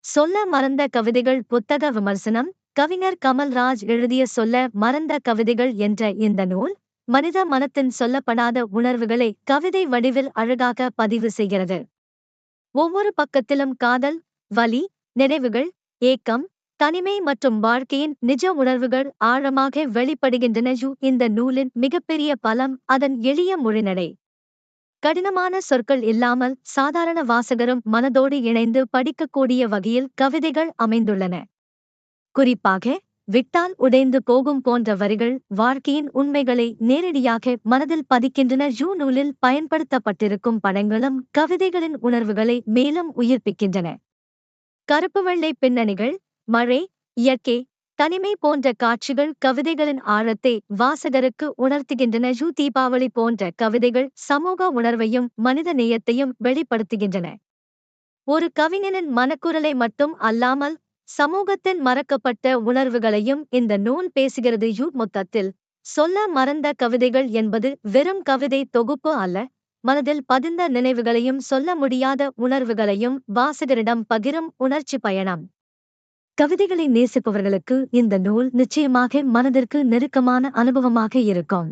சொல்ல மறந்த கவிதைகள் புத்தக விமர்சனம். கவிஞர் கமல்ராஜ் எழுதிய சொல்ல மறந்த கவிதைகள் என்ற இந்த நூல், மனித மனத்தின் சொல்லப்படாத உணர்வுகளை கவிதை வடிவில் அழகாக பதிவு செய்கிறது. ஒவ்வொரு பக்கத்திலும் காதல், வலி, நினைவுகள், ஏக்கம், தனிமை மற்றும் வாழ்க்கையின் நிஜ உணர்வுகள் ஆழமாக வெளிப்படுகின்றன. இந்த நூலின் மிகப்பெரிய பலம் அதன் எளிய மொழிநடை. கடினமான சொற்கள் இல்லாமல் சாதாரண வாசகரும் மனதோடு இணைந்து படிக்கக்கூடிய வகையில் கவிதைகள் அமைந்துள்ளன. குறிப்பாக, விட்டால் உடைந்து போகும் போன்ற வரிகள் வாழ்க்கையின் உண்மைகளை நேரடியாக மனதில் பதிக்கின்றன. நூலில் பயன்படுத்தப்பட்டிருக்கும் படங்களும் கவிதைகளின் உணர்வுகளை மேலும் உயிர்ப்பிக்கின்றன. கருப்பு வெள்ளை பின்னணிகள், மழை, இயற்கை, தனிமை போன்ற காட்சிகள் கவிதைகளின் ஆழத்தை வாசகருக்கு உணர்த்துகின்றன. தீபாவளி போன்ற கவிதைகள் சமூக உணர்வையும் மனித நேயத்தையும் வெளிப்படுத்துகின்றன. ஒரு கவிஞனின் மனக்குரலை மட்டும் அல்லாமல் சமூகத்தின் மறக்கப்பட்ட உணர்வுகளையும் இந்த நூல் பேசுகிறது. மொத்தத்தில், சொல்ல மறந்த கவிதைகள் என்பது வெறும் கவிதை தொகுப்பு அல்ல, மனதில் பதிந்த நினைவுகளையும் சொல்ல முடியாத உணர்வுகளையும் வாசகரிடம் பகிரும் உணர்ச்சி பயணம். கவிதைகளை நேசிப்பவர்களுக்கு இந்த நூல் நிச்சயமாக மனதிற்கு நெருக்கமான அனுபவமாக இருக்கும்.